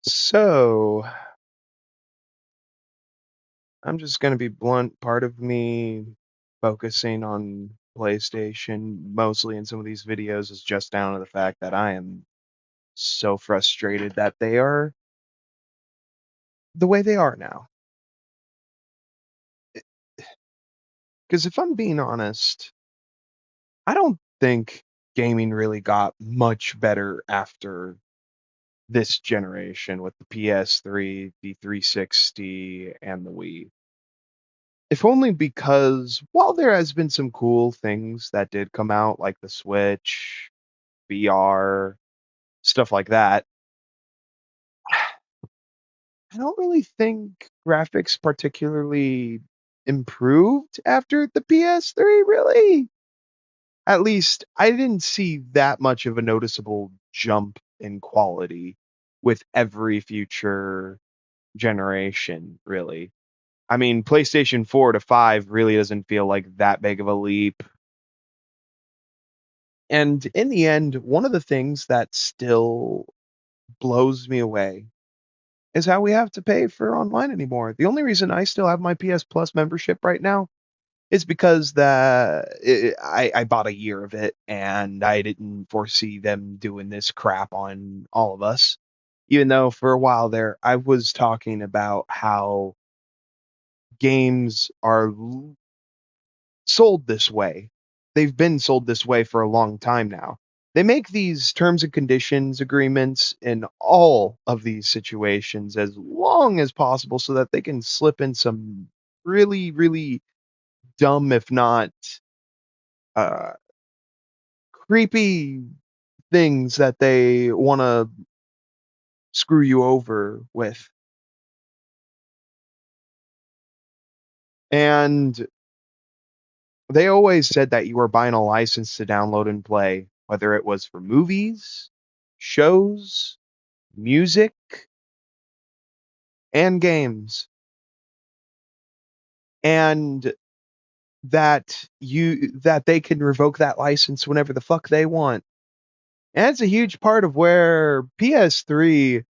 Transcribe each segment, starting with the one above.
So, I'm just gonna be blunt. Part of me focusing on PlayStation mostly in some of these videos is just down to the fact that I am so frustrated that they are the way they are now. Because if I'm being honest, I don't think gaming really got much better after this generation with the PS3, the 360, and the Wii. If only because while there has been some cool things that did come out, like the Switch, VR, stuff like that, I don't really think graphics particularly improved after the PS3, really. At least I didn't see that much of a noticeable jump in quality with every future generation, really. I mean, PlayStation 4 to 5 really doesn't feel like that big of a leap. And in the end, one of the things that still blows me away is how we have to pay for online anymore. The only reason I still have my PS Plus membership right now is because I bought a year of it and I didn't foresee them doing this crap on all of us. Even though for a while there, I was talking about how games are sold this way. They've been sold this way for a long time now. They make these terms and conditions agreements in all of these situations as long as possible so that they can slip in some really, really dumb, if not uh, creepy things that they want to screw you over with. And they always said that you were buying a license to download and play, whether it was for movies, shows, music, and games, and that they can revoke that license whenever the fuck they want. And it's a huge part of where PS3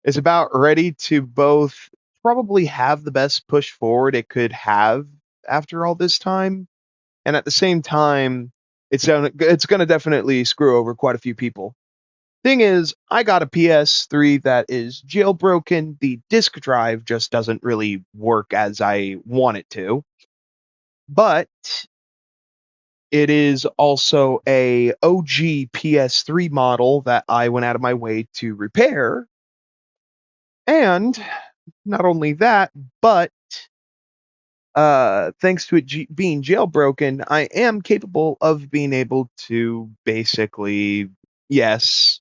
is about ready to both probably have the best push forward it could have after all this time, and at the same time, it's going to definitely screw over quite a few people. Thing is, I got a PS3 that is jailbroken. The disk drive just doesn't really work as I want it to. But it is also a OG PS3 model that I went out of my way to repair. And not only that, but thanks to it being jailbroken, I am capable of being able to basically, yes,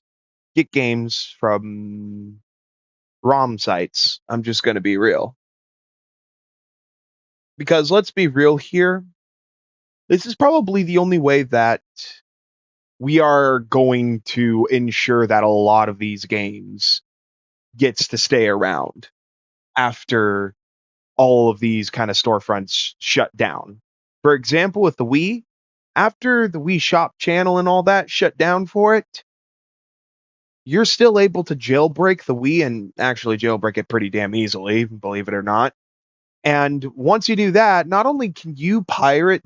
get games from ROM sites. I'm just going to be real. Because let's be real here, this is probably the only way that we are going to ensure that a lot of these games gets to stay around after all of these kind of storefronts shut down. For example, with the Wii, after the Wii Shop channel and all that shut down for it, you're still able to jailbreak the Wii and actually jailbreak it pretty damn easily, believe it or not. And once you do that, not only can you pirate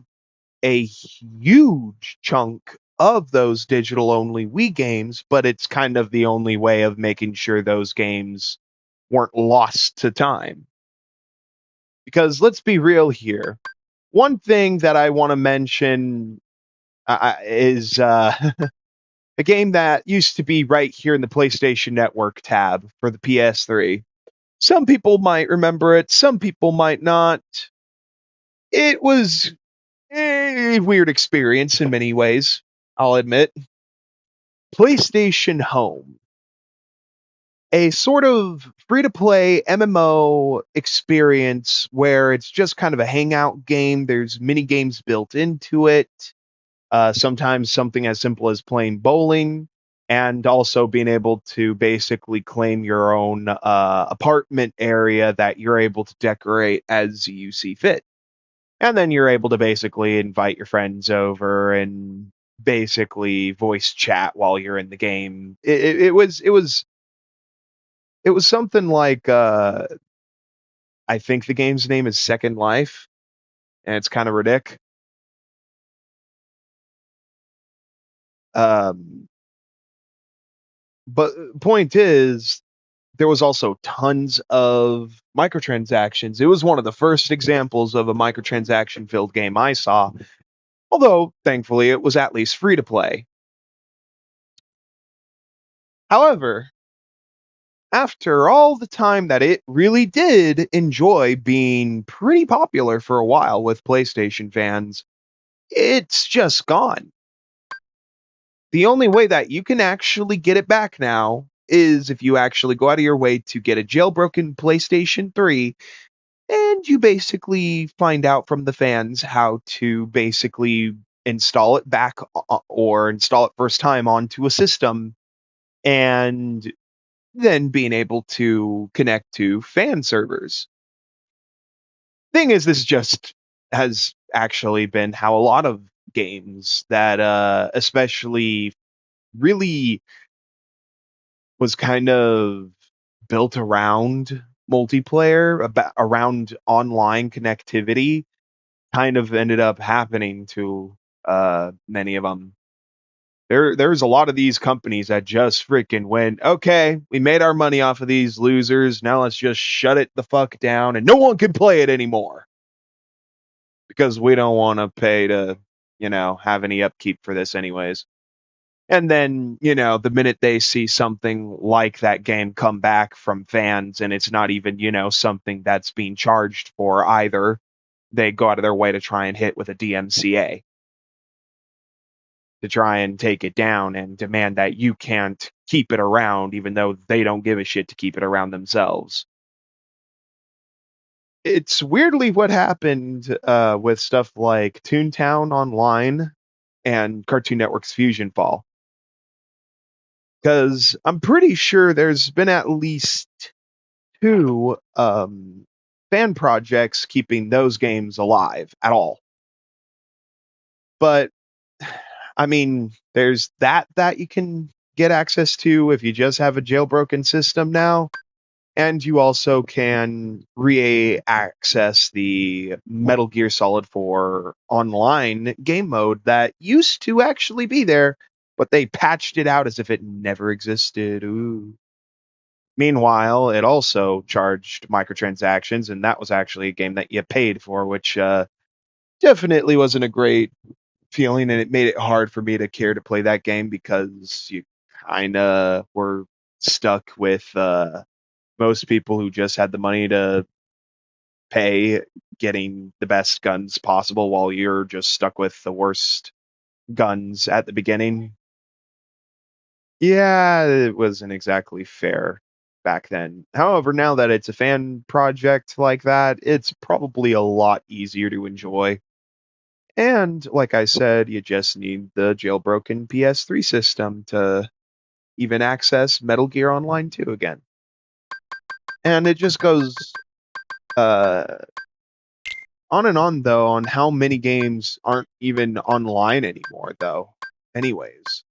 a huge chunk of those digital only Wii games, but it's kind of the only way of making sure those games weren't lost to time. Because let's be real here. One thing that I want to mention is a game that used to be right here in the PlayStation Network tab for the PS3. Some people might remember it, some people might not. It was a weird experience in many ways, I'll admit. PlayStation Home, a sort of free to play MMO experience where it's just kind of a hangout game. There's mini games built into it. Sometimes something as simple as playing bowling, and also being able to basically claim your own apartment area that you're able to decorate as you see fit. And then you're able to basically invite your friends over and basically voice chat while you're in the game. It was something like I think the game's name is Second Life, and it's kind of ridiculous. Um, but point is, there was also tons of microtransactions. It was one of the first examples of a microtransaction filled game I saw, although thankfully it was at least free to play. However, after all the time that it really did enjoy being pretty popular for a while with PlayStation fans, it's just gone. The only way that you can actually get it back now is if you actually go out of your way to get a jailbroken PlayStation 3 and you basically find out from the fans how to basically install it back or install it first time onto a system and then being able to connect to fan servers. Thing is, this just has actually been how a lot of games that especially really was kind of built around multiplayer, around online connectivity, kind of ended up happening to many of them. There's a lot of these companies that just freaking went, okay, we made our money off of these losers. Now let's just shut it the fuck down and no one can play it anymore because we don't want to pay to, have any upkeep for this anyways. And then, the minute they see something like that game come back from fans and it's not even, something that's being charged for either, they go out of their way to try and hit with a DMCA to try and take it down and demand that you can't keep it around, even though they don't give a shit to keep it around themselves. It's weirdly what happened with stuff like Toontown Online and Cartoon Network's Fusion Fall. Because I'm pretty sure there's been at least two fan projects keeping those games alive at all. But I mean, there's that you can get access to if you just have a jailbroken system now, and you also can re-access the Metal Gear Solid 4 online game mode that used to actually be there, but they patched it out as if it never existed. Ooh. Meanwhile, it also charged microtransactions, and that was actually a game that you paid for, which definitely wasn't a great feeling, and it made it hard for me to care to play that game because you kind of were stuck with most people who just had the money to pay getting the best guns possible while you're just stuck with the worst guns at the beginning. Yeah, it wasn't exactly fair back then. However, now that it's a fan project like that, it's probably a lot easier to enjoy. And like I said, you just need the jailbroken PS3 system to even access Metal Gear Online 2 again. And it just goes uh, on and on, though, on how many games aren't even online anymore, though. Anyways.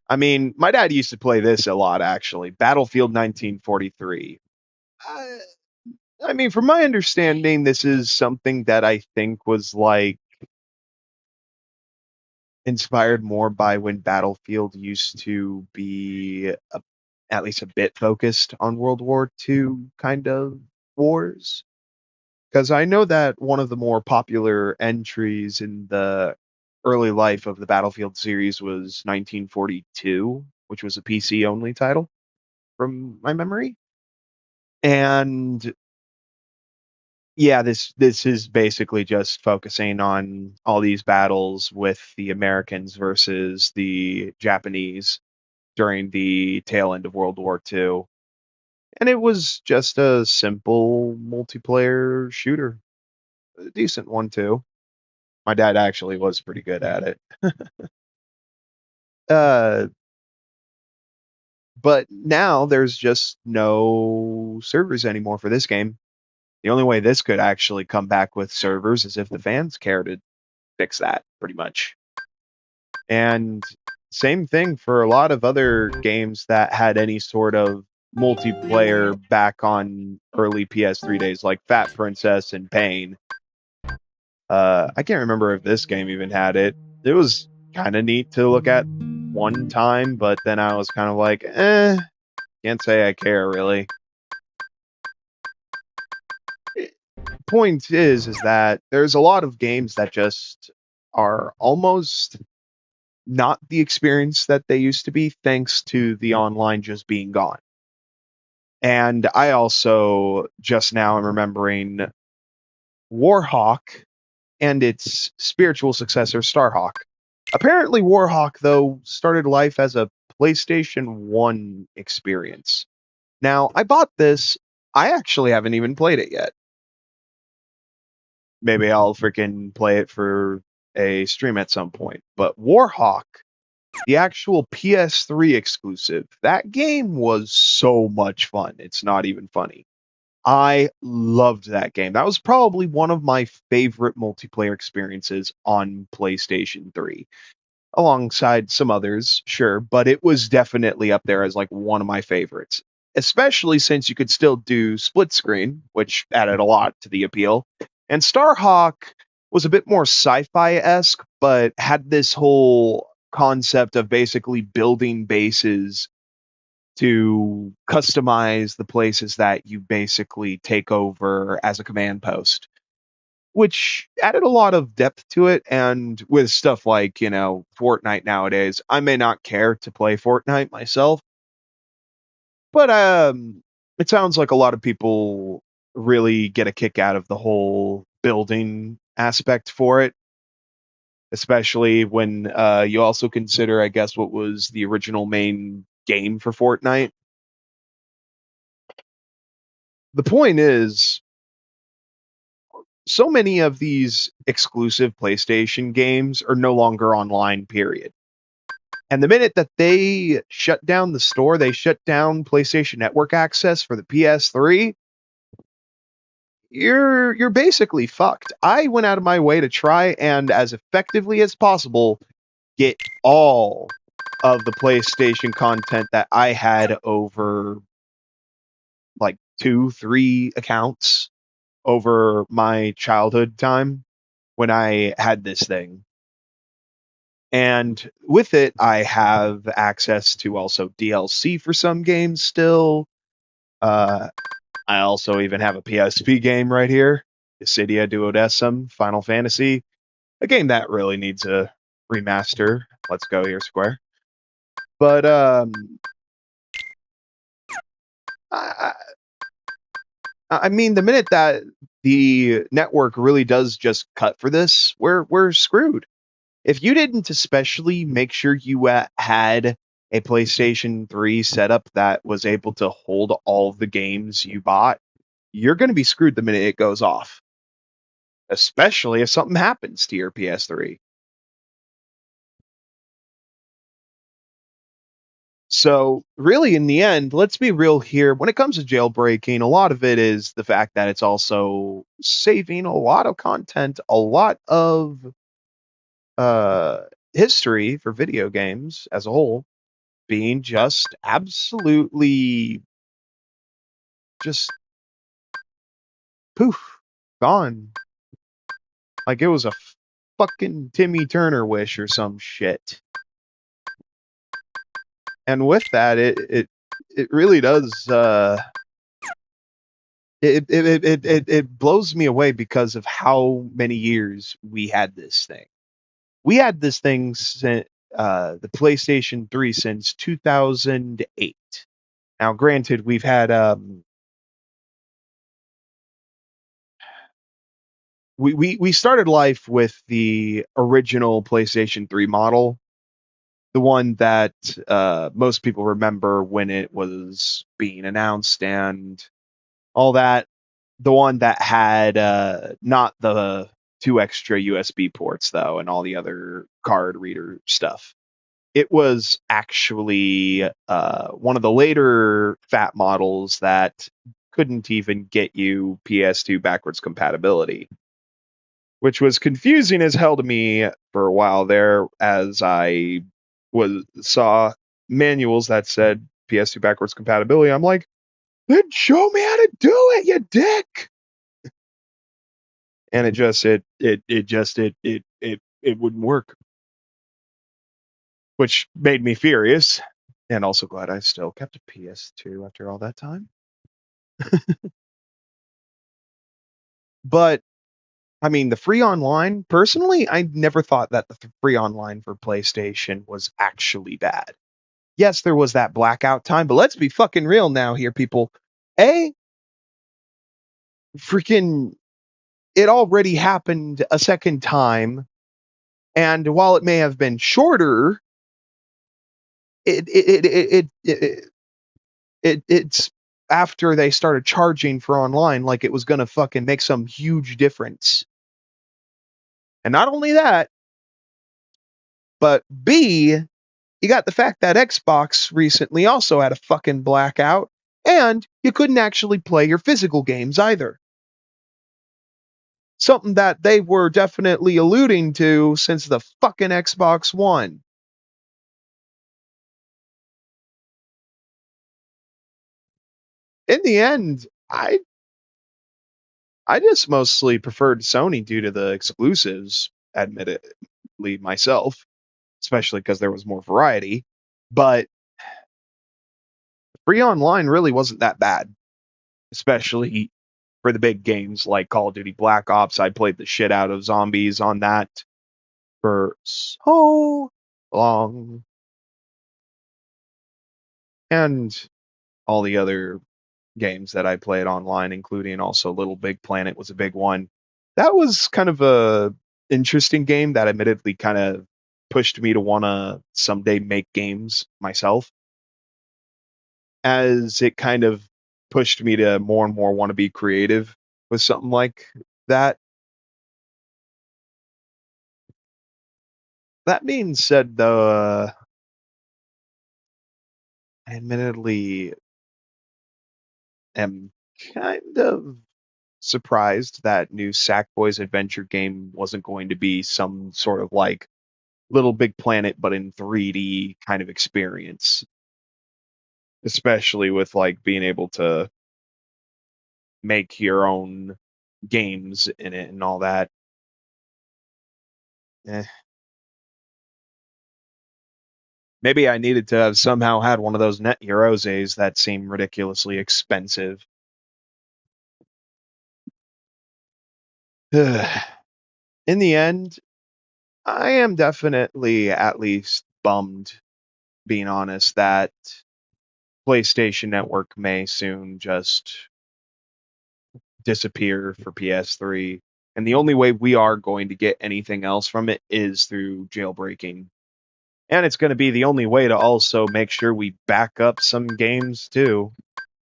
I mean, my dad used to play this a lot, actually. Battlefield 1943. I, I mean, from my understanding, this is something that I think was like inspired more by when Battlefield used to be at least a bit focused on World War II kind of wars. Because I know that one of the more popular entries in the early life of the Battlefield series was 1942, which was a PC only title from my memory. And yeah, this is basically just focusing on all these battles with the Americans versus the Japanese during the tail end of World War II. And it was just a simple multiplayer shooter. A decent one too. My dad actually was pretty good at it. Uh, but now there's just no servers anymore for this game. The only way this could actually come back with servers is if the fans care to fix that, pretty much. And same thing for a lot of other games that had any sort of multiplayer back on early PS3 days, like Fat Princess and Pain. I can't remember if this game even had it. It was kind of neat to look at one time, but then I was kind of like, can't say I care really. Point is that there's a lot of games that just are almost not the experience that they used to be, thanks to the online just being gone. And I also just now am remembering Warhawk and its spiritual successor, Starhawk. Apparently, Warhawk, though, started life as a PlayStation 1 experience. Now, I bought this. I actually haven't even played it yet. Maybe I'll freaking play it for a stream at some point. But Warhawk, the actual PS3 exclusive, that game was so much fun. It's not even funny. I loved that game. That was probably one of my favorite multiplayer experiences on PlayStation 3, alongside some others, sure, but it was definitely up there as like one of my favorites, especially since you could still do split screen, which added a lot to the appeal. And Starhawk was a bit more sci-fi-esque, but had this whole concept of basically building bases to customize the places that you basically take over as a command post, which added a lot of depth to it. And with stuff like, Fortnite nowadays, I may not care to play Fortnite myself, but it sounds like a lot of people really get a kick out of the whole building aspect for it, especially when you also consider, I guess, what was the original main game for Fortnite. The point is, so many of these exclusive PlayStation games are no longer online, period. And the minute that they shut down the store, they shut down PlayStation Network access for the PS3, you're basically fucked. I went out of my way to try and as effectively as possible get all of the PlayStation content that I had over like 2, 3 accounts over my childhood time when I had this thing. And with it, I have access to also DLC for some games still. Uh, I also even have a PSP game right here, Dissidia Duodecim Final Fantasy, a game that really needs a remaster. Let's go here, Square. But I, I mean, the minute that the network really does just cut for this, we're screwed. If you didn't especially make sure you had a PlayStation 3 setup that was able to hold all the games you bought, you're going to be screwed the minute it goes off, especially if something happens to your PS3. So, really, in the end, let's be real here. When it comes to jailbreaking, a lot of it is the fact that it's also saving a lot of content, a lot of uh, history for video games as a whole being just absolutely just poof, gone. Like it was a fucking Timmy Turner wish or some shit. And with that, it really does it blows me away because of how many years we had this thing. We had this thing since the PlayStation 3 since 2008. Now, granted, we've had we started life with the original PlayStation 3 model, the one that most people remember when it was being announced and all that. The one that had not the 2 extra USB ports though, and all the other card reader stuff. It was actually one of the later fat models that couldn't even get you PS2 backwards compatibility. which was confusing as hell to me for a while there, as I saw manuals that said PS2 backwards compatibility. I'm like, then show me how to do it, you dick. And it wouldn't work, which made me furious, and also glad I still kept a PS2 after all that time. But I mean, the free online, personally, I never thought that the free online for PlayStation was actually bad. Yes, there was that blackout time, but let's be fucking real now here, people. A freaking it already happened a second time, and while it may have been shorter, it's after they started charging for online like it was gonna fucking make some huge difference. And not only that, but B, you got the fact that Xbox recently also had a fucking blackout, and you couldn't actually play your physical games either. Something that they were definitely alluding to since the fucking Xbox One. In the end, I just mostly preferred Sony due to the exclusives, admittedly myself, especially because there was more variety. But free online really wasn't that bad, especially for the big games like Call of Duty Black Ops. I played the shit out of zombies on that for so long. And all the other games that I played online, including also Little Big Planet was a big one. That was kind of a interesting game that admittedly kind of pushed me to want to someday make games myself, as it kind of pushed me to more and more want to be creative with something like that. That being said, though, I admittedly am kind of surprised that new Sackboy's Adventure game wasn't going to be some sort of like Little Big Planet, but in 3D kind of experience, especially with like being able to make your own games in it and all that. Eh, maybe I needed to have somehow had one of those Net Euroses that seem ridiculously expensive. In the end, I am definitely at least bummed, being honest, that PlayStation Network may soon just disappear for PS3. And the only way we are going to get anything else from it is through jailbreaking. And it's going to be the only way to also make sure we back up some games too,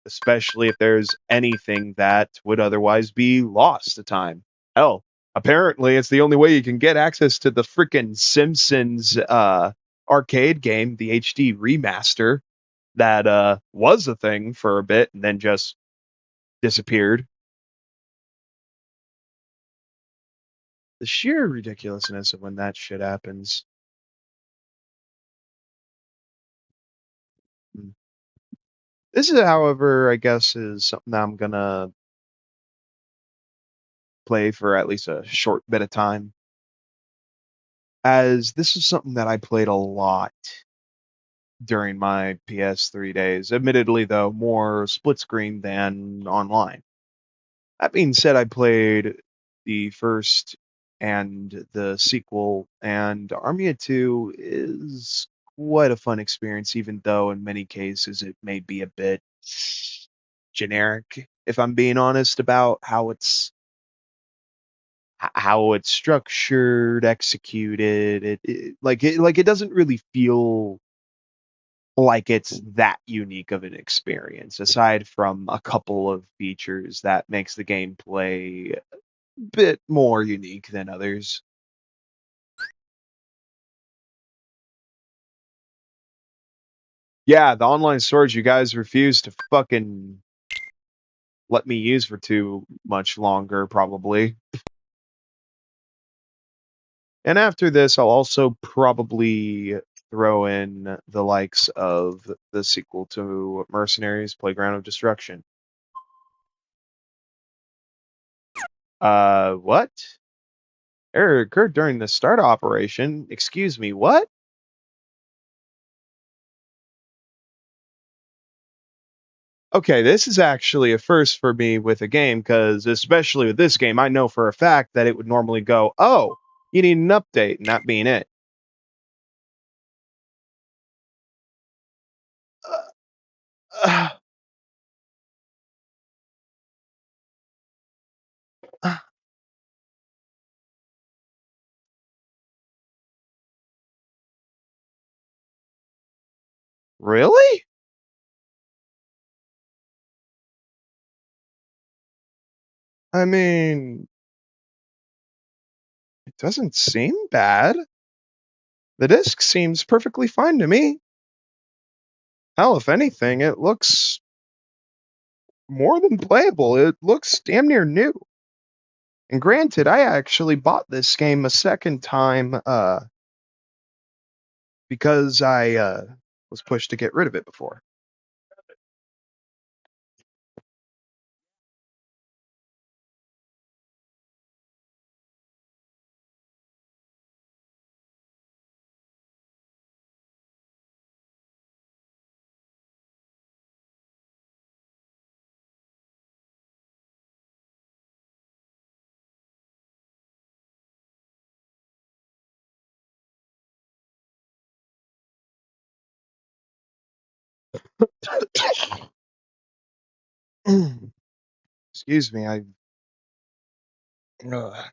especially if there's anything that would otherwise be lost to time. Hell, apparently it's the only way you can get access to the freaking Simpsons arcade game, the HD remaster that was a thing for a bit and then just disappeared. The sheer ridiculousness of when that shit happens. Hmm. This is, however, I guess, is something that I'm gonna play for at least a short bit of time, as this is something that I played a lot during my PS3 days. Admittedly, though, more split screen than online. That being said, I played the first and the sequel, and Army of Two is quite a fun experience, even though in many cases it may be a bit generic, if I'm being honest about how it's structured, executed. It doesn't really feel like it's that unique of an experience, aside from a couple of features that makes the gameplay a bit more unique than others. Yeah, the online storage you guys refused to fucking let me use for too much longer, probably. And after this, I'll also probably throw in the likes of the sequel to Mercenaries, Playground of Destruction. What? Error occurred during the start operation. Excuse me, what? Okay, this is actually a first for me with a game, because especially with this game, I know for a fact that it would normally go, oh, you need an update, and that being it. Uh, uh, uh, really? I mean, it doesn't seem bad. The disc seems perfectly fine to me. Hell, if anything, it looks more than playable. It looks damn near new. And granted, I actually bought this game a second time because I was pushed to get rid of it before. Excuse me, I. Ugh.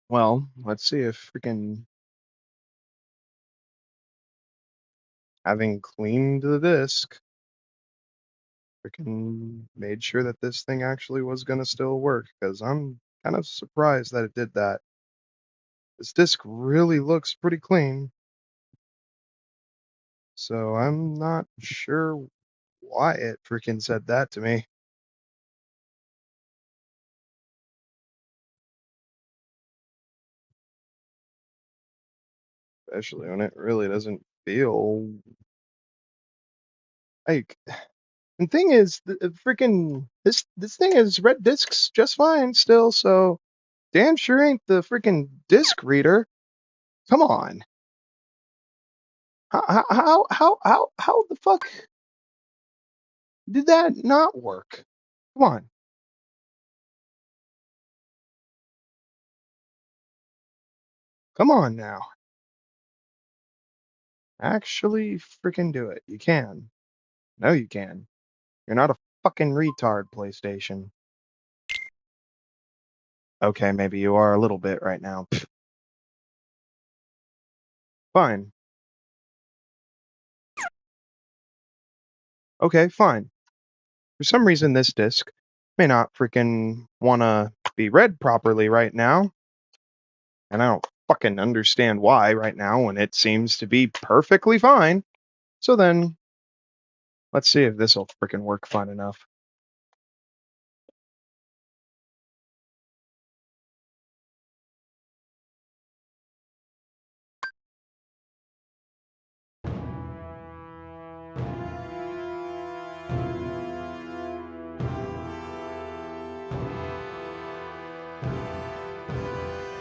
Well, let's see if freaking having cleaned the disc, freaking made sure that this thing actually was gonna still work, because I'm kind of surprised that it did that. This disc really looks pretty clean, so I'm not sure why it freaking said that to me. Especially when it really doesn't feel like. And thing is, the freaking this thing is red discs just fine still, so damn sure ain't the freaking disc reader. Come on, how the fuck did that not work? Come on, come on now. Actually, freaking do it. You can. No, you can. You're not a fucking retard, PlayStation. Okay, maybe you are a little bit right now. Pfft, fine. Okay, fine. For some reason, this disc may not freaking want to be read properly right now, and I don't fucking understand why right now when it seems to be perfectly fine. So then, let's see if this will freaking work fine enough.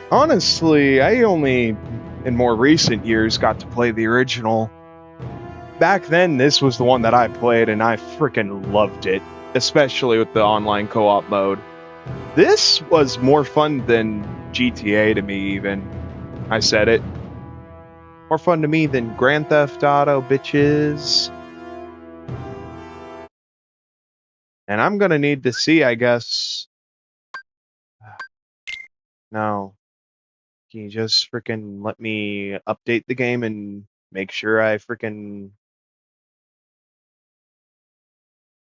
Honestly, I only in more recent years got to play the original. Back then, this was the one that I played, and I freaking loved it, especially with the online co op mode. This was more fun than GTA to me, even. I said it. More fun to me than Grand Theft Auto, bitches. And I'm gonna need to see, I guess. No. Can you just freaking let me update the game and make sure I freaking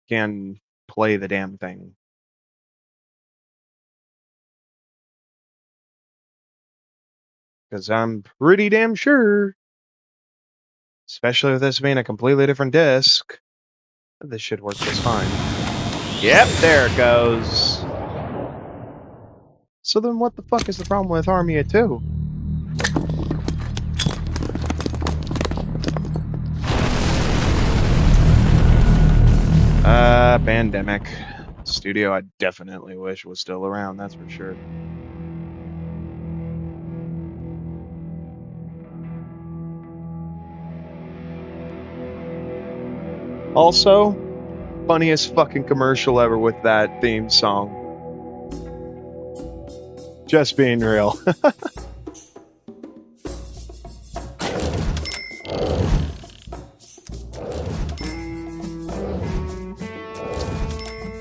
can play the damn thing? Because I'm pretty damn sure Especially with this being a completely different disc. This should work just fine. Yep, there it goes. So then what the fuck is the problem with Armia 2? Pandemic. Studio I definitely wish was still around, that's for sure. Also, funniest fucking commercial ever with that theme song. Just being real.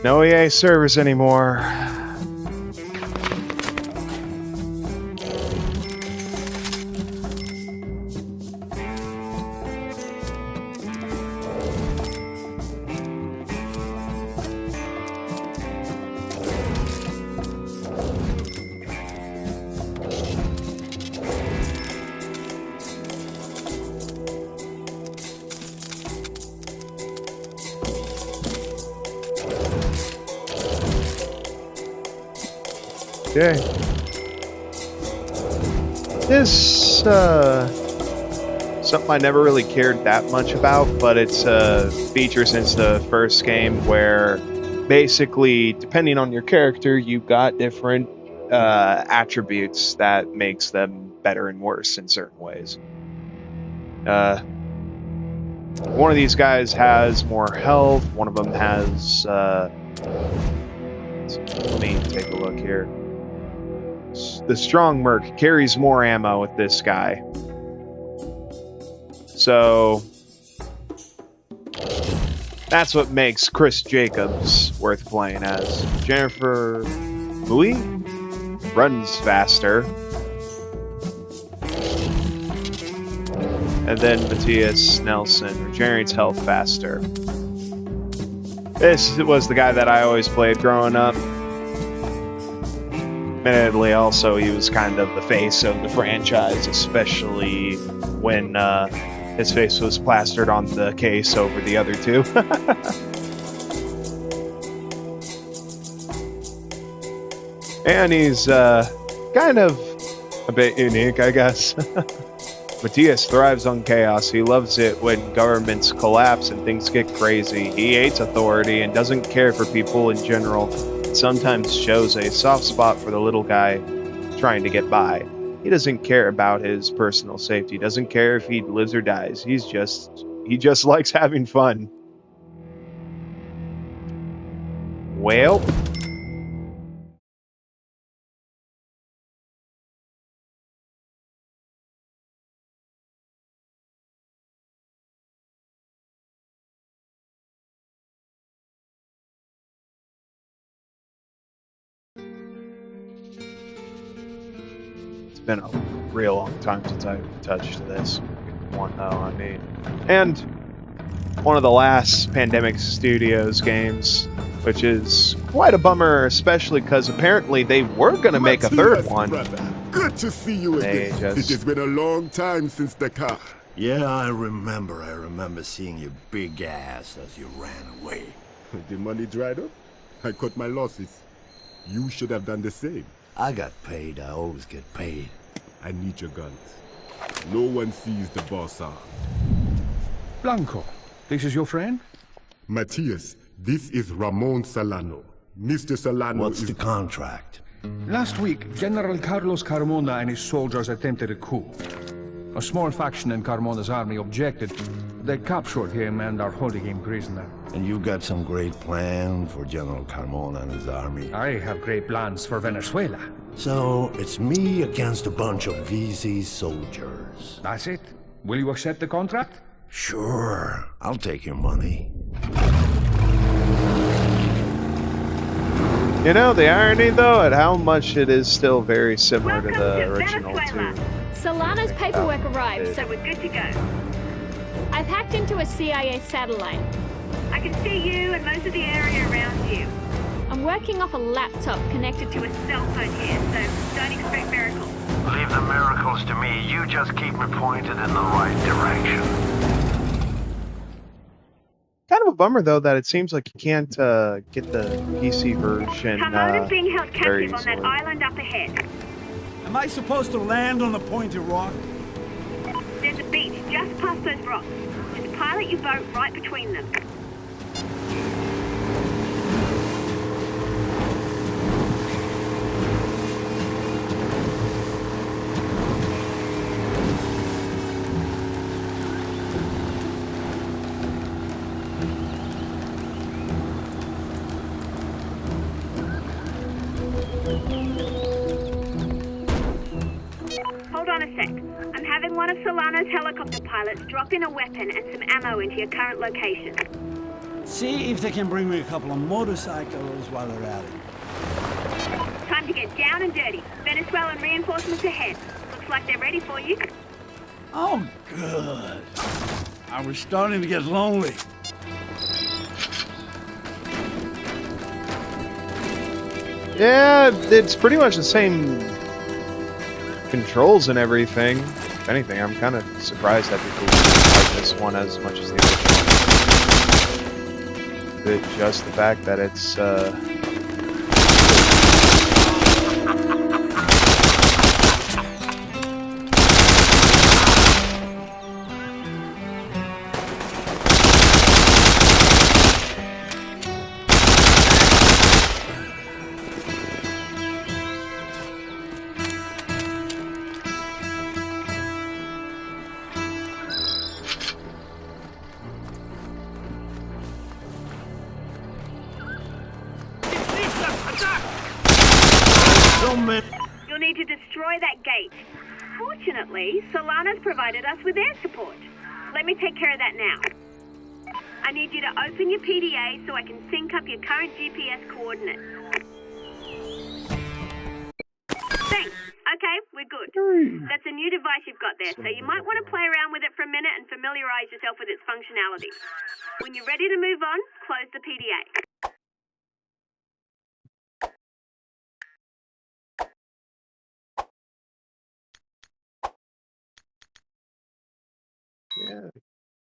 No EA servers anymore. Okay. This, something I never really cared that much about, but it's a feature since the first game where basically, depending on your character, you've got different attributes that makes them better and worse in certain ways. One of these guys has more health, one of them has, let me take a look here. The strong merc carries more ammo with this guy. So that's what makes Chris Jacobs worth playing as. Jennifer Louis runs faster. And then Matthias Nelson regenerates health faster. This was the guy that I always played growing up. Admittedly, also, he was kind of the face of the franchise, especially when his face was plastered on the case over the other two. And he's kind of a bit unique, I guess. Matthias thrives on chaos. He loves it when governments collapse and things get crazy. He hates authority and doesn't care for people in general. Sometimes shows a soft spot for the little guy trying to get by. He doesn't care about his personal safety, doesn't care if he lives or dies. He just likes having fun. Well, been a real long time since I've touched this one, though, I mean. And one of the last Pandemic Studios games, which is quite a bummer, especially because apparently they were going to make a third one. Good to see you again. It has been a long time since the car. Yeah, I remember seeing your big ass as you ran away. The money dried up. I cut my losses. You should have done the same. I got paid. I always get paid. I need your guns. No one sees the boss arm. Blanco, this is your friend? Matthias, this is Ramon Solano. Mr. Solano What's the contract? Last week, General Carlos Carmona and his soldiers attempted a coup. A small faction in Carmona's army objected. They captured him and are holding him prisoner. And you got some great plan for General Carmona and his army? I have great plans for Venezuela. So, it's me against a bunch of VC soldiers. That's it. Will you accept the contract? Sure. I'll take your money. You know, the irony, though, at how much it is still very similar to the original, too. Solana's paperwork arrived, so we're good to go. I've hacked into a CIA satellite. I can see you and most of the area around you. I'm working off a laptop connected to a cell phone here, so don't expect miracles. Leave the miracles to me. You just keep me pointed in the right direction. Kind of a bummer though that it seems like you can't get the PC version Carmona's being held very captive on that easily. island up ahead. Am I supposed to land on the pointed rock? There's a beach just past those rocks. Just pilot your boat right between them. Hold on a sec. I'm having one of Solano's helicopter pilots drop in a weapon and some ammo into your current location. See if they can bring me a couple of motorcycles while they're at it. Time to get down and dirty. Venezuelan reinforcements ahead. Looks like they're ready for you. Oh, good. I was starting to get lonely. Yeah, it's pretty much the same controls and everything. If anything, I'm kind of surprised that people like this one as much as the original. But just the fact that it's You'll need to destroy that gate. Fortunately, Solana's provided us with air support. Let me take care of that now. I need you to open your PDA so I can sync up your current GPS coordinates. Thanks. Okay, we're good. That's a new device you've got there, so you might want to play around with it for a minute and familiarize yourself with its functionality. When you're ready to move on, close the PDA. yeah.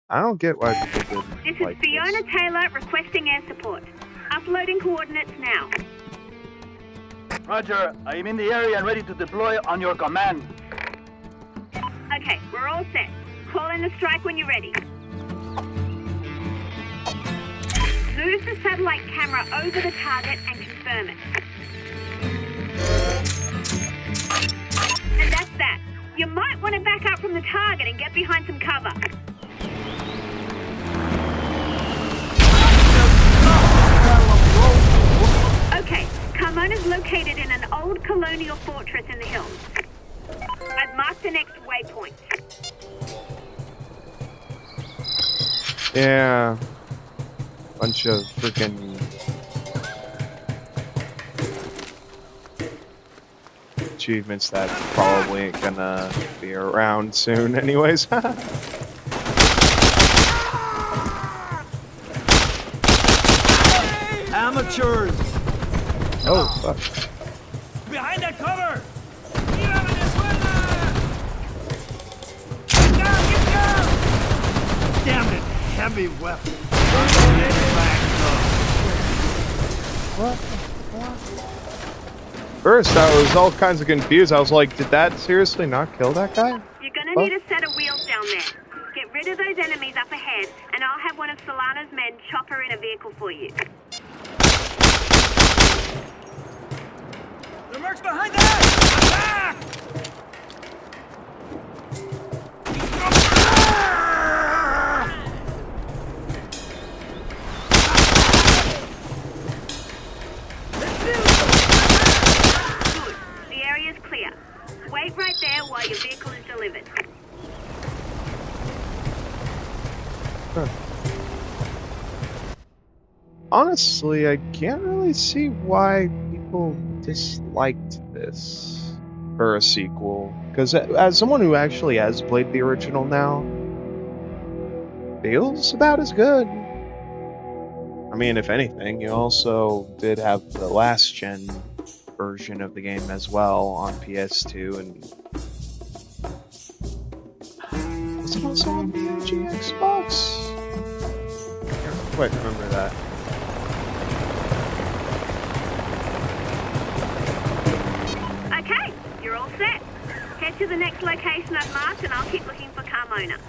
I don't get why people This did is like Fiona this. Taylor requesting air support. Uploading coordinates now. Roger, I am in the area and ready to deploy on your command. Okay, we're all set. Call in the strike when you're ready. Move the satellite camera over the target and confirm it. And that's that. You might want to back up from the target and get behind some cover. Okay, Carmona's located in an old colonial fortress in the hills. I've marked the next waypoint. Yeah. Bunch of freaking achievements that probably ain't gonna be around soon anyways. Amateurs! Oh, fuck. Behind that cover! Damn it! Heavy weapon! First, I was all kinds of confused. I was like, did that seriously not kill that guy? You're gonna need a set of wheels down there. Get rid of those enemies up ahead, and I'll have one of Solano's men chop her in a vehicle for you. The mercs behind that! Attack! Good. The area's clear. Wait right there while your vehicle is delivered. Honestly, I can't really see why people disliked this for a sequel. Because as someone who actually has played the original now, feels about as good. I mean, if anything, you also did have the last gen version of the game as well on PS2, and was it also on the OG Xbox? I can't quite remember that. Okay, you're all set. Head to the next location I've marked and I'll keep looking for Carmona.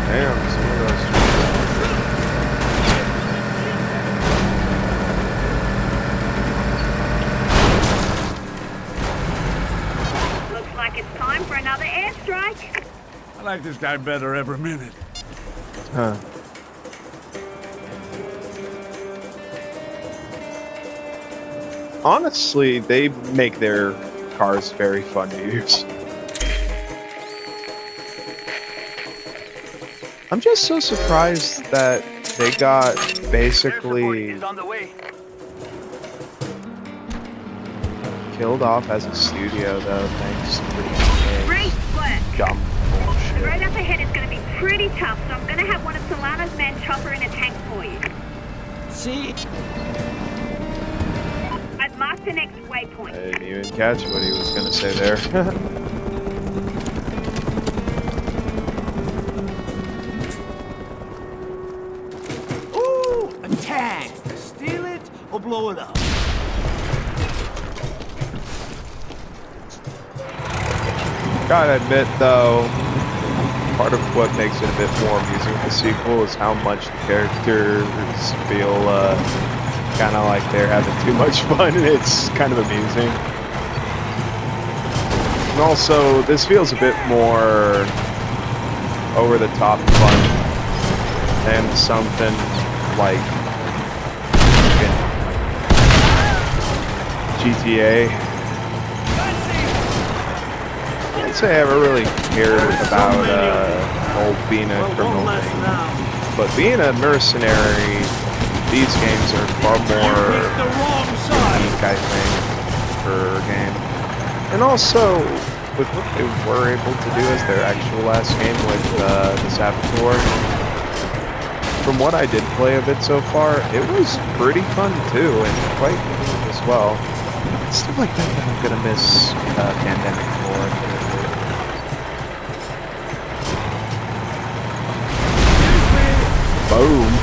Damn, some of those. Looks like it's time for another airstrike. I like this guy better every minute. Huh. Honestly, they make their cars very fun to use. I'm just so surprised that they got basically Is on the way. killed off as a studio, though, thanks to the Great work. dumb The bullshit. road up ahead is going to be pretty tough, so I'm going to have one of Solana's men chopper in a tank for you. See? I've marked the next waypoint. I didn't even catch what he was gonna say there. Ooh, a tank. Steal it or blow it up. Gotta admit, though, part of what makes it a bit more amusing with the sequel is how much the characters feel kind of like they're having too much fun, and it's kind of amusing. And also, this feels a bit more over-the-top fun than something like GTA. I'd say I haven't really cared about old being a criminal thing, but being a mercenary, these games are far more unique, I think, for a game. And also, with what they were able to do as their actual last game with the Saboteur, from what I did play of it so far, it was pretty fun too, and quite unique as well. It's stuff like that that I'm gonna miss Pandemic for. Boom.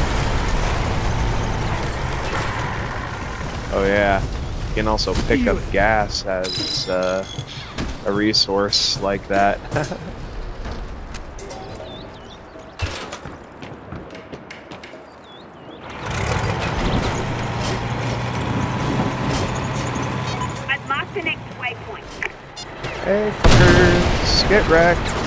Oh yeah, you can also pick up gas as a resource like that. I've marked the next waypoint. Hey fuckers, get wrecked.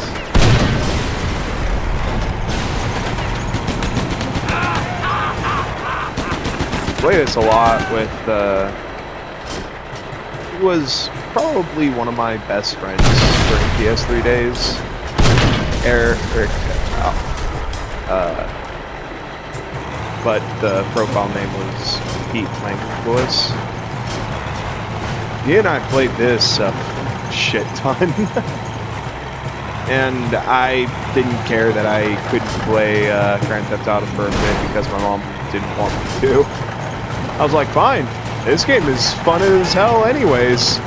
Played this a lot with it was probably one of my best friends during PS3 days. Eric, but the profile name was Pete Langquist. He and I played this a shit ton. And I didn't care that I couldn't play Grand Theft Auto for a bit because my mom didn't want me to. I was like, fine, this game is fun as hell anyways.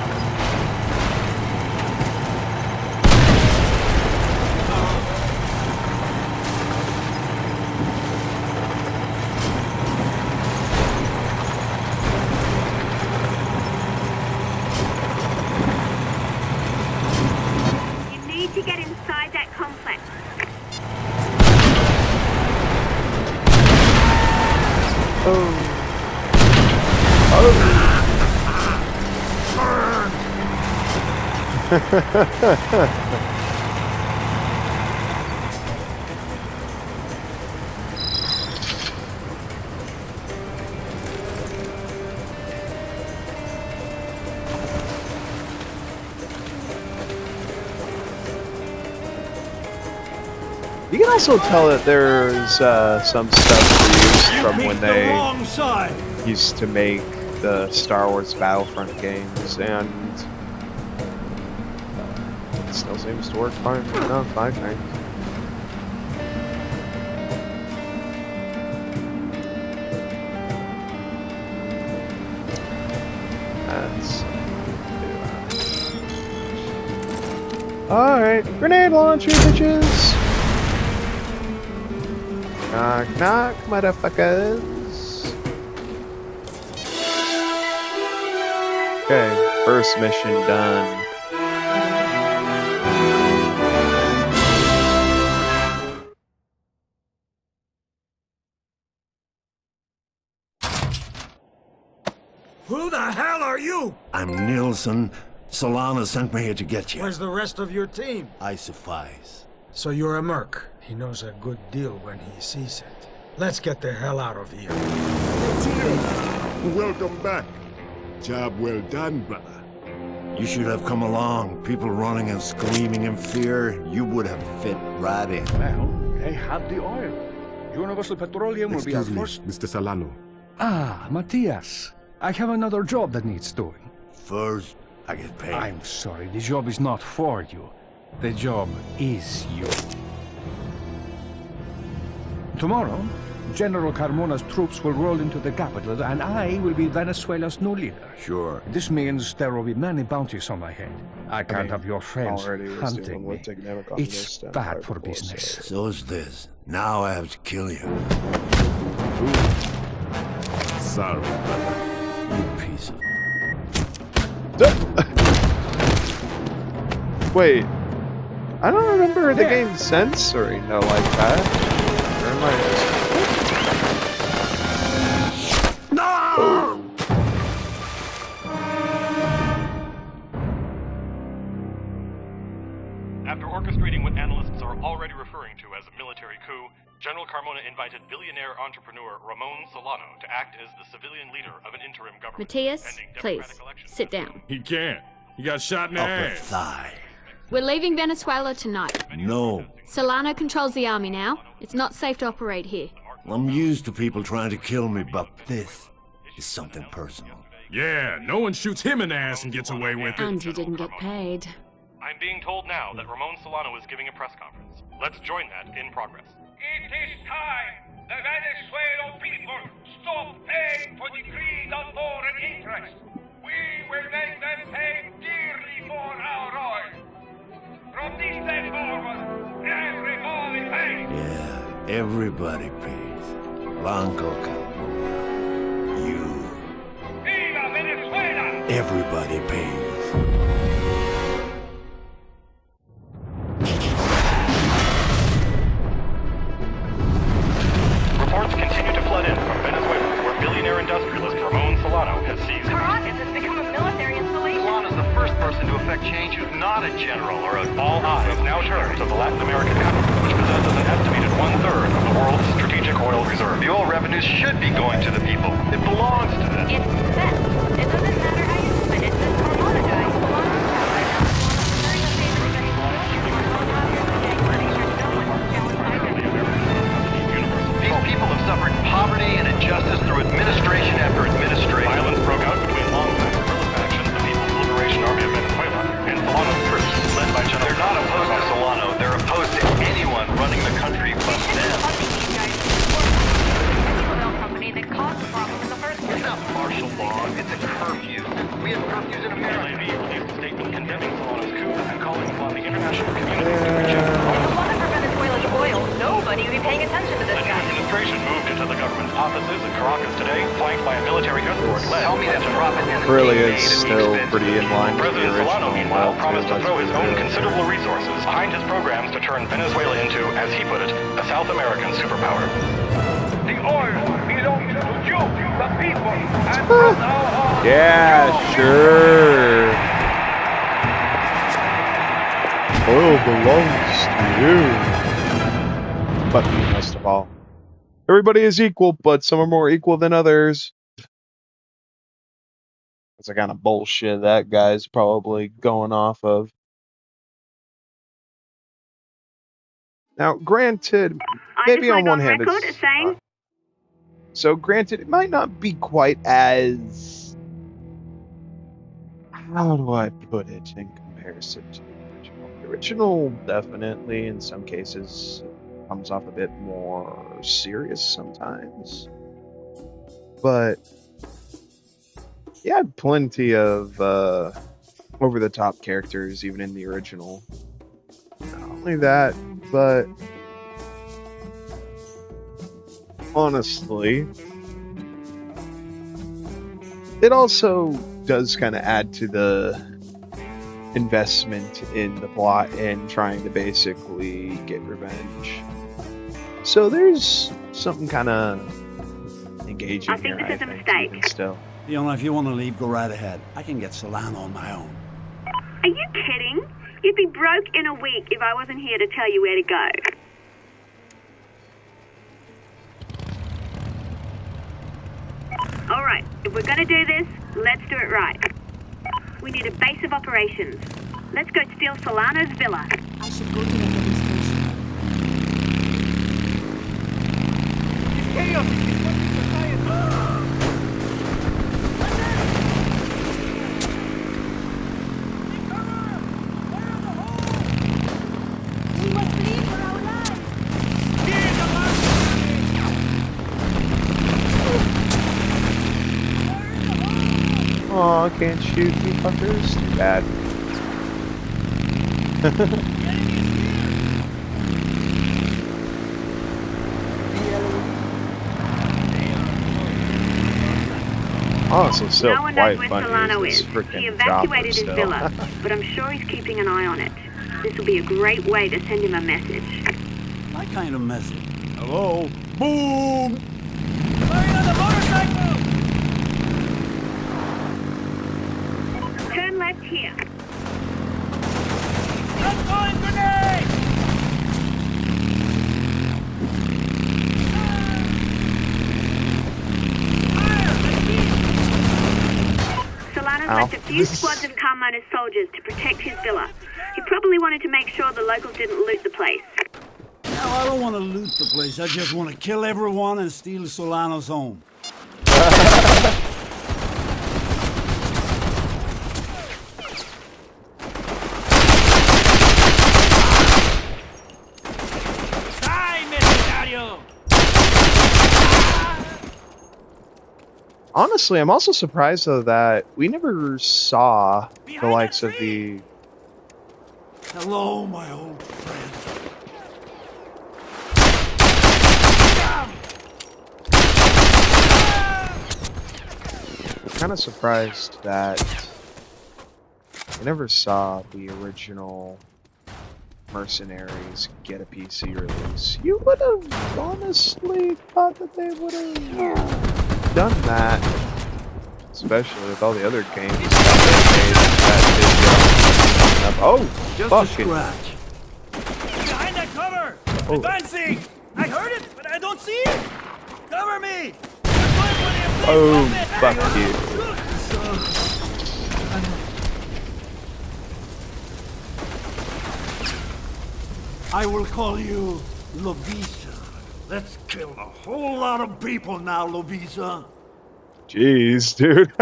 You need to get inside that complex. Oh. You can also tell that there's some stuff reused from when they wrong side. used to make the Star Wars Battlefront games, and it still seems to work fine enough, I think. That's... Alright, grenade launcher, bitches! Knock, knock, motherfuckers! Okay, first mission done. Who the hell are you? I'm Nielsen. Solana sent me here to get you. Where's the rest of your team? I suffice. So you're a merc. He knows a good deal when he sees it. Let's get the hell out of here. Welcome back. Job well done, brother. You should have come along. People running and screaming in fear. You would have fit right in. Well, I have the oil. Universal Petroleum will be our Excuse me, first... Mr. Solano. Ah, Matthias. I have another job that needs doing. First, I get paid. I'm sorry, the job is not for you. The job is you. Tomorrow, General Carmona's troops will roll into the capital, and I will be Venezuela's new leader. Sure. This means there will be many bounties on my head. I can't have your friends hunting me. It's bad for business. So's this. Now I have to kill you. Sorry, brother. You piece of... Wait, I don't remember the game censoring no like that. Or am I just... No! After orchestrating what analysts are already referring to as a military coup, General Carmona invited billionaire entrepreneur Ramon Solano to act as the civilian leader of an interim government. Matthias, pending please, democratic elections. sit down. He can't. He got shot in the Upper ass. thigh. We're leaving Venezuela tonight. No. Solano controls the army now. It's not safe to operate here. I'm used to people trying to kill me, but this is something personal. Yeah, no one shoots him in the ass and gets away with it. And he didn't get paid. I'm being told now that Ramon Solano is giving a press conference. Let's join that in progress. It is time the Venezuelan people stop paying for the greed of foreign interests. We will make them pay dearly for our oil. From this day forward, everybody pays. Yeah, everybody pays. Blanco Capona. You. Viva Venezuela! Everybody pays. Reports continue to flood in from Venezuela, where billionaire industrialist Ramon Solano has seized. Caracas has become a military installation. Solano's the first person to effect change who's not a general or a... All eyes now turn to the Latin American capital, which possesses an estimated 1/3 of the world's strategic oil reserve. The oil revenues should be going to the people. It belongs to them. It's them. It doesn't matter how you split it. This Carmona guy, Solano's power right now. These people have suffered poverty and injustice through administration after administration. Violence broke out between longtime guerrilla factions, the People's Liberation Army of Venezuela, and Solano's troops, led by General... They're not opposed to Solano. They're opposed to anyone running the country but them. It's not martial law. It's a curfew. We have curfews in America. LAV released a statement condemning Solano's coup and calling upon the international community to reject the If it wasn't for Venezuela's oil, nobody would be paying attention to this The new guy. administration moved into the government's offices in Caracas today, flanked by a military escort led. Tell me that propaganda Really being is made at the still expense pretty of in line with the President original. Solano, meanwhile, promised to throw his own Let's considerable resources behind his programs to turn Venezuela into, as he put it, a South American superpower. the oil belongs to you, the people, and from now on, Yeah, sure. Oil belongs to you. But me most of all. Everybody is equal, but some are more equal than others. That's the kind of bullshit that guy's probably going off of. Now, granted, maybe on one hand, granted, it might not be quite as, how do I put it in comparison to the original? The original definitely, in some cases, comes off a bit more serious sometimes. But you had plenty of over-the-top characters even in the original. Not only that, but honestly, it also does kind of add to the investment in the plot and trying to basically get revenge. So there's something kind of engaging. I think this is a mistake. Still. Fiona, if you want to leave, go right ahead. I can get Solano on my own. Are you kidding? You'd be broke in a week if I wasn't here to tell you where to go. All right, if we're gonna do this, let's do it right. We need a base of operations. Let's go steal Solano's villa. I should go to the demonstration. It's chaos! It's what society! We must flee for our lives. Aw, can't shoot me, fuckers. Too bad. Honestly, still no one knows quite where funny. Solano Is is. this He freaking evacuated his still. villa, but I'm sure he's keeping an eye on it. This will be a great way to send him a message. My kind of message. Hello? Boom! Flying on the motorcycle! Turn left here. I'm throwing grenades! Solano's left a few squads of Carmona's soldiers to protect his villa. He probably wanted to make sure the locals didn't loot the place. No, I don't want to loot the place. I just want to kill everyone and steal Solano's home. Honestly, I'm also surprised though that we never saw the likes of the. Hello, my old friend. Kind of surprised that we never saw the original Mercenaries get a PC release. You would have honestly thought that they would have done that, especially with all the other games that did. Oh, just fucking! A scratch. Behind that cover! Oh. Advancing! I heard it, but I don't see it! Cover me! Oh, fuck you. I will call you Lovisa. Let's kill a whole lot of people now, Lovisa. Jeez, dude.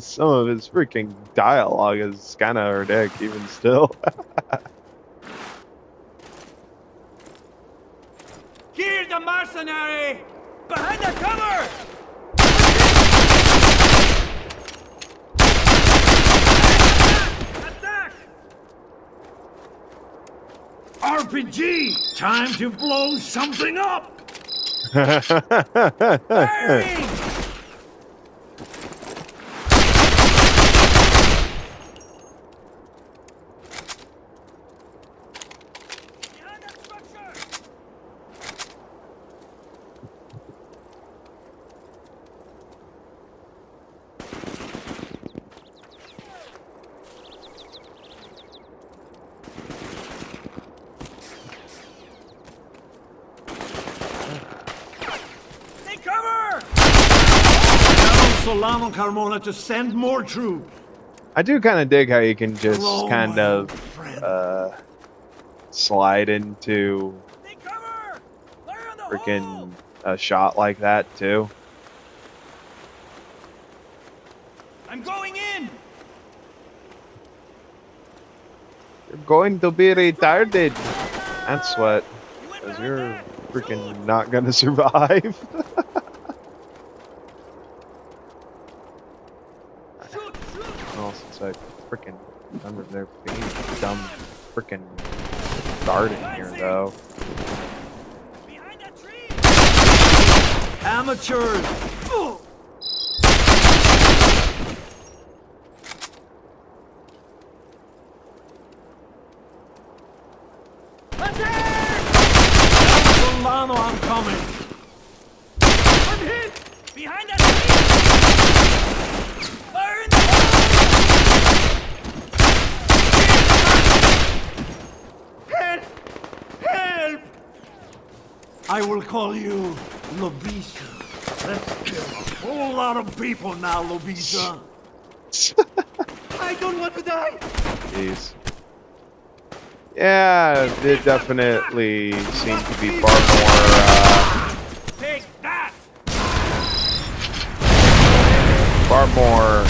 Some of his freaking dialogue is kind of ridiculous, even still. Kill the mercenary! Behind the cover! Attack! RPG! Time to blow something up! Firing! Behind that structure! Take cover! Tell Solano Carmona to send more troops. I do kind of dig how you can just Hello, kind my of old friend. slide into freaking a shot like that too. I'm going in. You're going to be retarded. That's what. Because you're freaking not gonna survive. Well, since I freaking remember there being a dumb freaking guard in here though. Amateurs. Solano, I'm coming. I'm hit. Behind that tree. Fire in the hole. Help! Help! I will call you Lobisa. Let's kill a whole lot of people now, Lobisa. I don't want to die. Jeez. Yeah, it definitely seemed to be far more, Take that. far more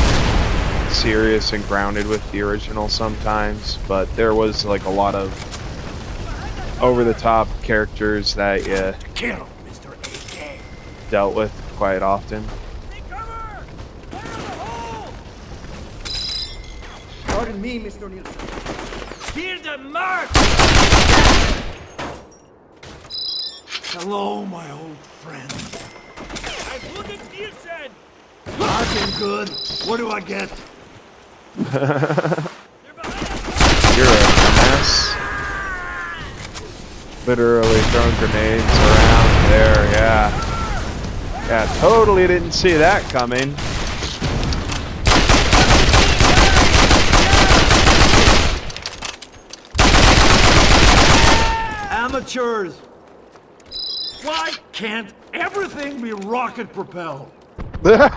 serious and grounded with the original sometimes, but there was like a lot of over-the-top characters that you Kill him, Mr. AK. dealt with quite often. Pardon me, Mr. Nielsen. Here's the mark! Hello, my old friend. I wouldn't Nielsen! Looking good. What do I get? You're a mess. Literally throwing grenades around there, yeah. Yeah, totally didn't see that coming. Amateurs! Why can't everything be rocket propelled? RPG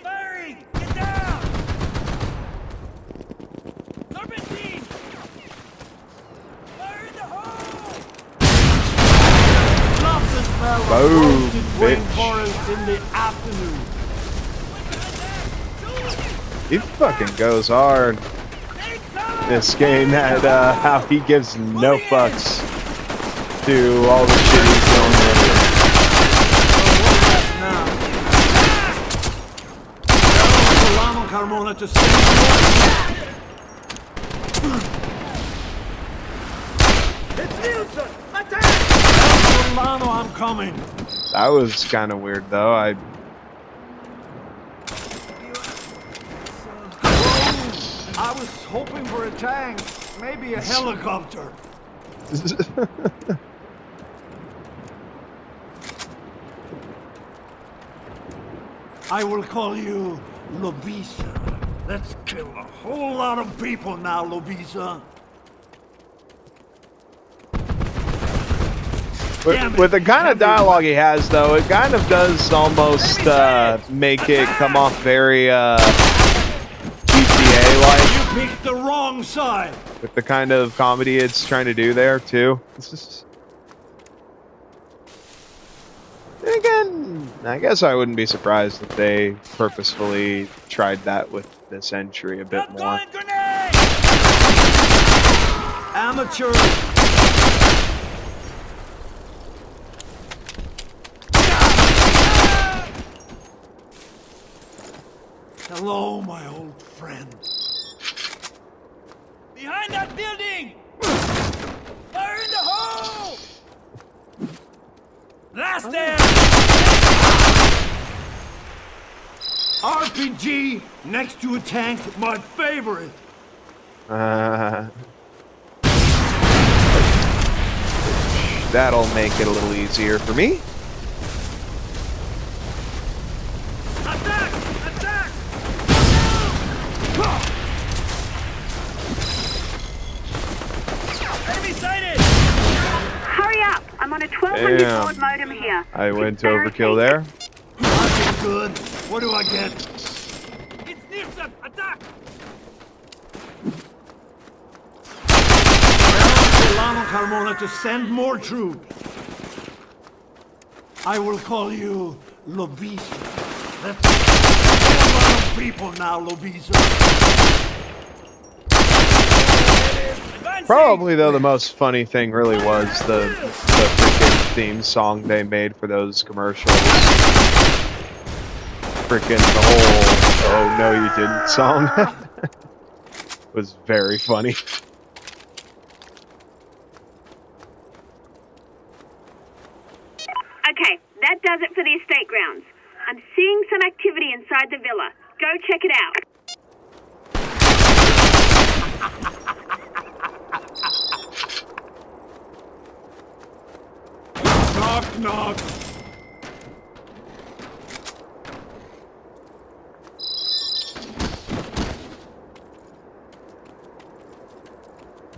firing! Get down! Serpentine! Fire in the hole! Lots of smell of Boom, roasted bitch. rainforest in the afternoon. He fucking goes hard. This game at how he gives no fucks to all the shit he's dealing with. Solano Carmona to stay. It's Nielsen! Attack! Solano, I'm coming. That was kind of weird though. I was hoping for a tank, maybe a helicopter. I will call you Lobisa. Let's kill a whole lot of people now, Lobisa. With the kind of dialogue he has, though, it kind of does almost make it come off very GTA-like. You picked the wrong side. With the kind of comedy it's trying to do there, too. And again, I guess I wouldn't be surprised if they purposefully tried that with this entry a bit more. Amateur. Hello, my old friend. Behind that building! Fire in the hole! Blast them! RPG next to a tank, my favorite. That'll make it a little easier for me. Attack! Attack! Enemy sighted! Hurry up! I'm on a 1200 baud modem here. I went to overkill there. Nothing good. What do I get? It's Nielsen! Attack! Carmona to send more troops. I will call you Lobisa. That's a lot of people now, Lobisa. Probably though the most funny thing really was the freaking theme song they made for those commercials. Freaking the whole "Oh no you didn't" song was very funny. Okay, that does it for the estate grounds. I'm seeing some activity inside the villa. Go check it out. Knock, knock.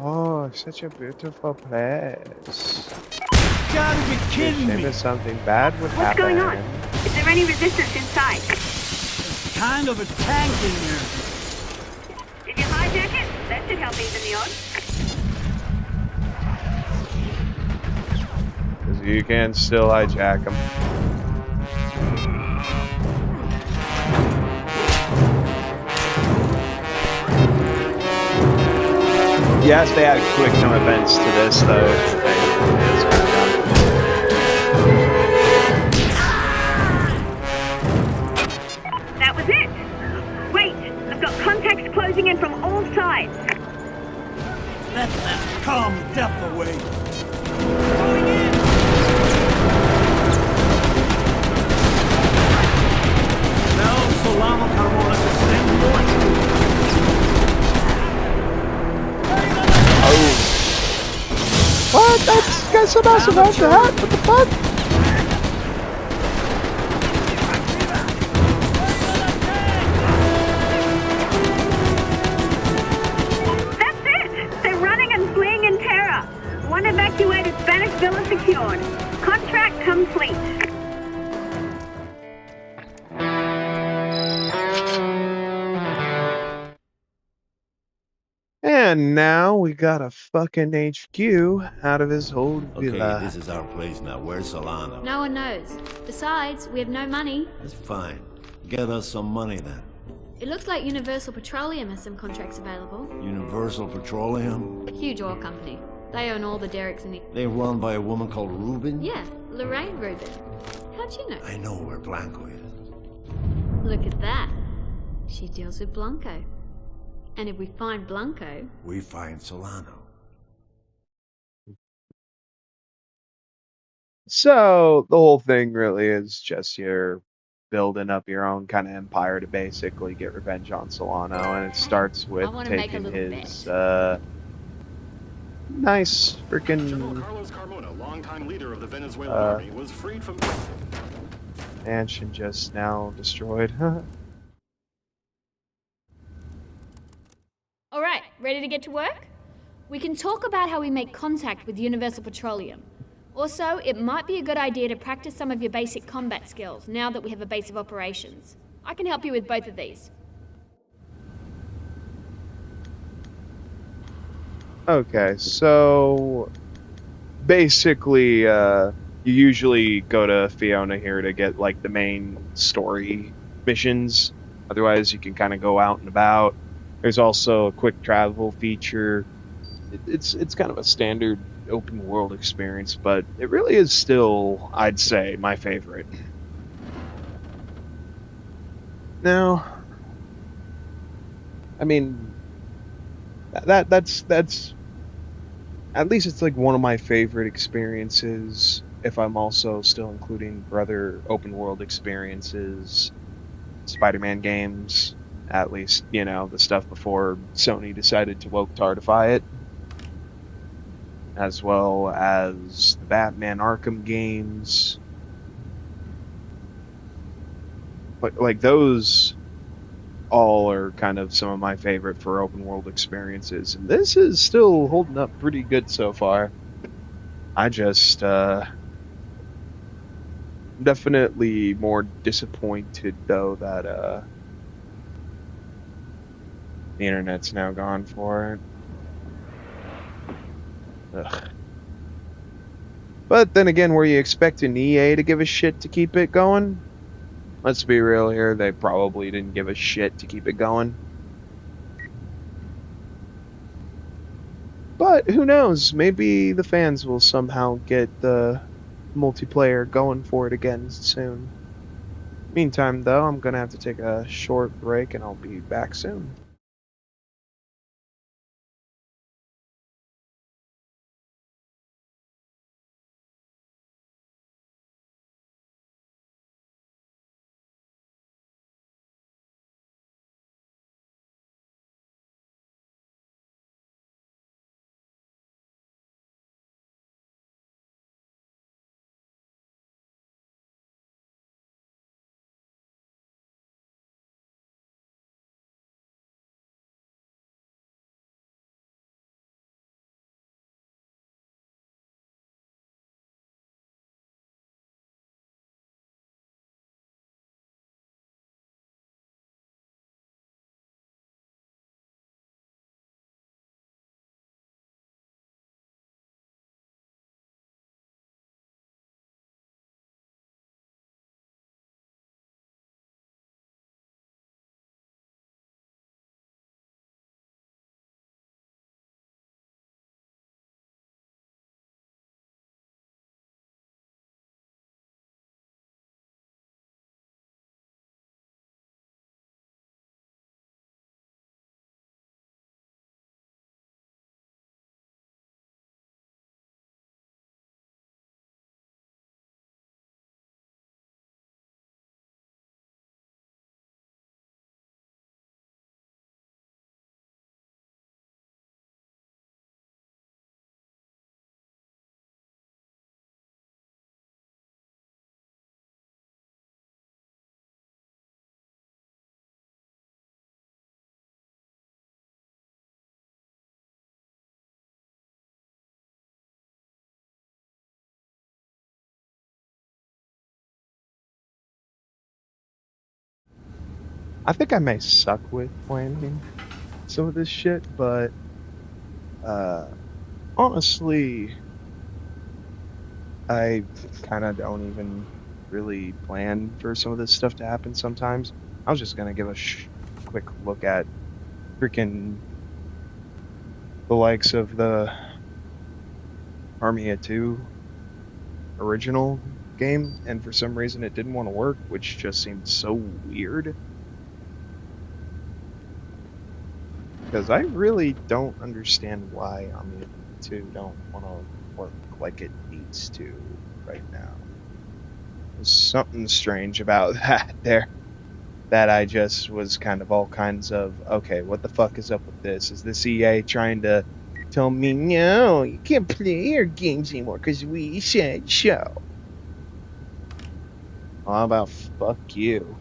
Oh, such a beautiful place. Gotta be kidding me. Maybe something bad would What's happen. going on? Is there any resistance inside? Kind of a tank in here. Did you hijack it? That should help even the odds. Because you can still hijack them. Yes, they add quick time events to this, though. That was it. Wait, I've got contacts closing in from all sides. Let that calm death away. Now Solano Carmona to send more troops. What? That's supposed to that? What the fuck? That's it. They're running and fleeing in terror. One evacuated Spanish villa secured. Contract complete. And now we got a fucking HQ out of his old villa. Okay, this is our place now. Where's Solano? No one knows. Besides, we have no money. That's fine. Get us some money then. It looks like Universal Petroleum has some contracts available. Universal Petroleum? Huge oil company. They own all the derricks in the... They run by a woman called Rubin? Yeah, Lorraine Rubin. How'd you know? I know where Blanco is. Look at that. She deals with Blanco. And if we find Blanco... We find Solano. So the whole thing really is just you're building up your own kind of empire to basically get revenge on Solano, and it starts with taking his nice freaking Carlos Carmona, longtime leader of the Venezuelan army, was freed from mansion just now destroyed. All right, ready to get to work? We can talk about how we make contact with Universal Petroleum. Also, it might be a good idea to practice some of your basic combat skills now that we have a base of operations. I can help you with both of these. Okay, so basically, you usually go to Fiona here to get like the main story missions. Otherwise, you can kind of go out and about. There's also a quick travel feature. It's kind of a standard open world experience, but it really is still, I'd say, my favorite. Now, I mean, that's at least it's like one of my favorite experiences, if I'm also still including other open world experiences, Spider-Man games, at least, you know, the stuff before Sony decided to woke tartify it, as well as the Batman Arkham games. Like those all are kind of some of my favorite for open world experiences, and this is still holding up pretty good so far. I just definitely more disappointed though that the internet's now gone for it. Ugh. But then again, were you expecting EA to give a shit to keep it going? Let's be real here, they probably didn't give a shit to keep it going. But who knows, maybe the fans will somehow get the multiplayer going for it again soon. Meantime, though, I'm gonna have to take a short break and I'll be back soon. I think I may suck with planning some of this shit, but honestly, I kind of don't even really plan for some of this stuff to happen sometimes. I was just gonna give a quick look at freaking the likes of the Army of 2 original game, and for some reason it didn't want to work, which just seemed so weird. Because I really don't understand why Army of 2 don't want to work like it needs to right now. There's something strange about that there that I just was kind of all kinds of, okay, what the fuck is up with this? Is this EA trying to tell me, no, you can't play our games anymore because we said so? Well, how about fuck you?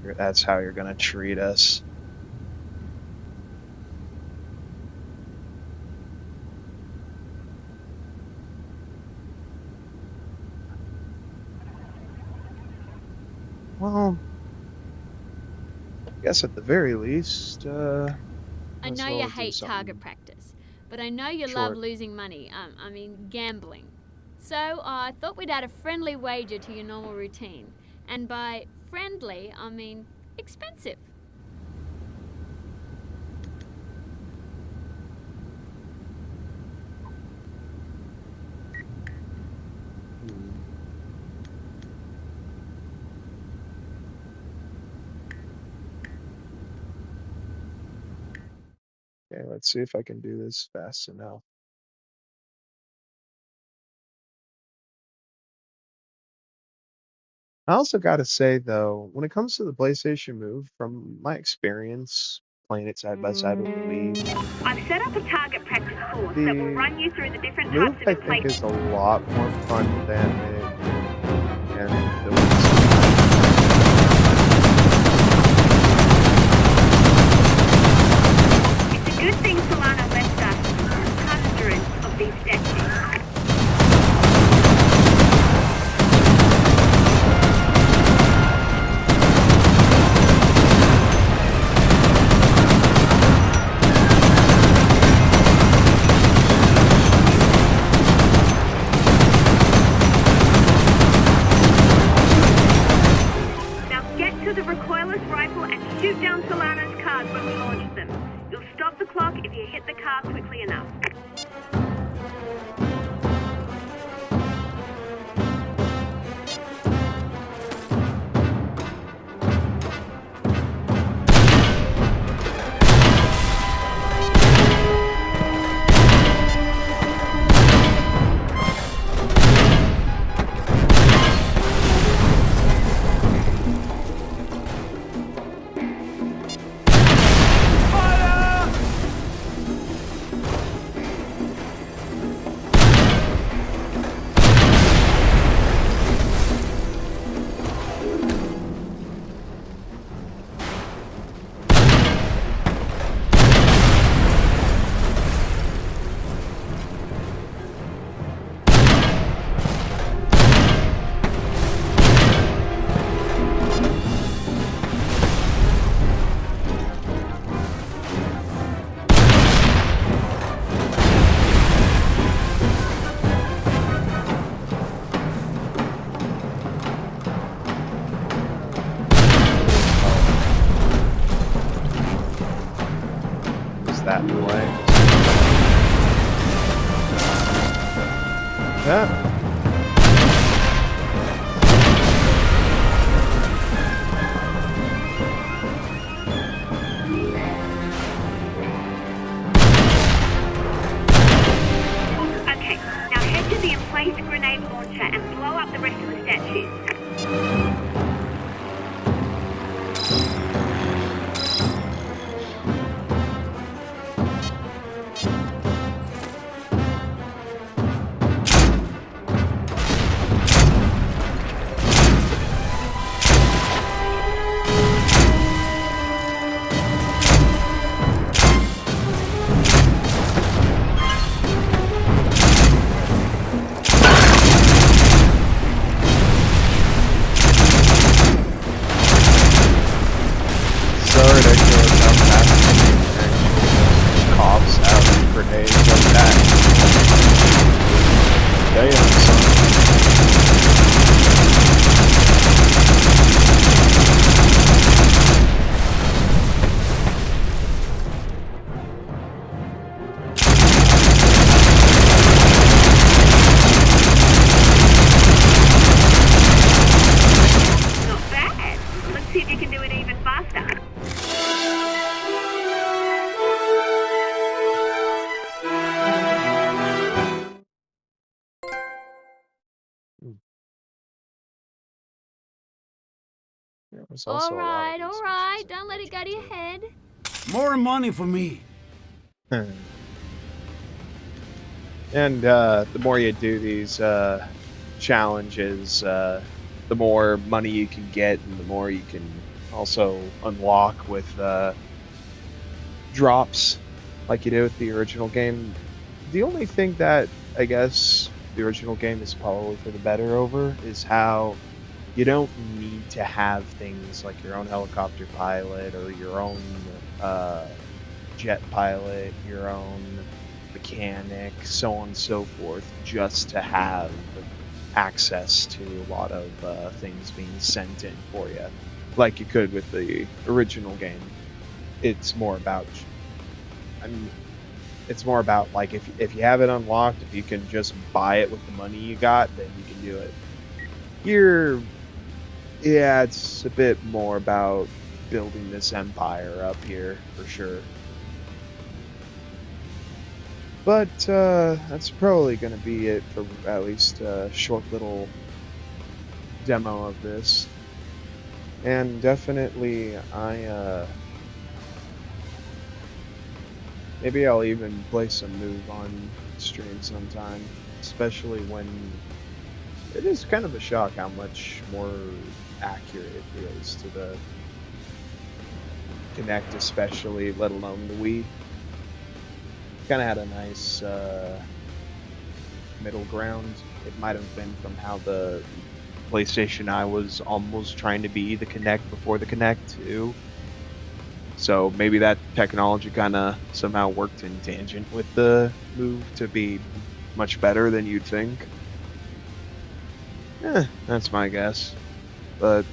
That's how you're gonna treat us. Well, I guess at the very least, I know you hate target practice, but I know you love losing money. I mean, gambling. So I thought we'd add a friendly wager to your normal routine. And by friendly, I mean expensive. Okay, let's see if I can do this fast enough. I also got to say, though, when it comes to the PlayStation Move, from my experience playing it side by side with the Wii, I've set up a target practice course that will run you through the different Move, types of I think, is a inflation. lot more fun than it and the Wii. It's a good thing Solana left us hundreds of these statues. Yeah. Okay, now head to the emplaced grenade launcher and blow up the rest of the statues. So ridiculous how fast coughs out grenades like that. Damn, son. Not bad. Let's see if you can do it even faster. There's also a lot of All right, don't let it go to your head. More money for me. these. And the more you do these challenges, the more money you can get, and the more you can also unlock with drops, like you do with the original game. The only thing that I guess the original game is probably for the better over is how you don't need to have things like your own helicopter pilot or your own jet pilot, your own mechanic, so on and so forth, just to have access to a lot of things being sent in for you, like you could with the original game. It's more about, it's more about like if you have it unlocked, if you can just buy it with the money you got, then you can do it. Here, yeah, it's a bit more about building this empire up here for sure. But that's probably going to be it for at least a short little demo of this. And definitely, maybe I'll even play some Move on stream sometime, especially when it is kind of a shock how much more accurate it feels to the Kinect, especially, let alone the Wii. Kind of had a nice middle ground. It might have been from how the PlayStation I was almost trying to be the Kinect before the Kinect too. So maybe that technology kind of somehow worked in tangent with the Move to be much better than you'd think. That's my guess. But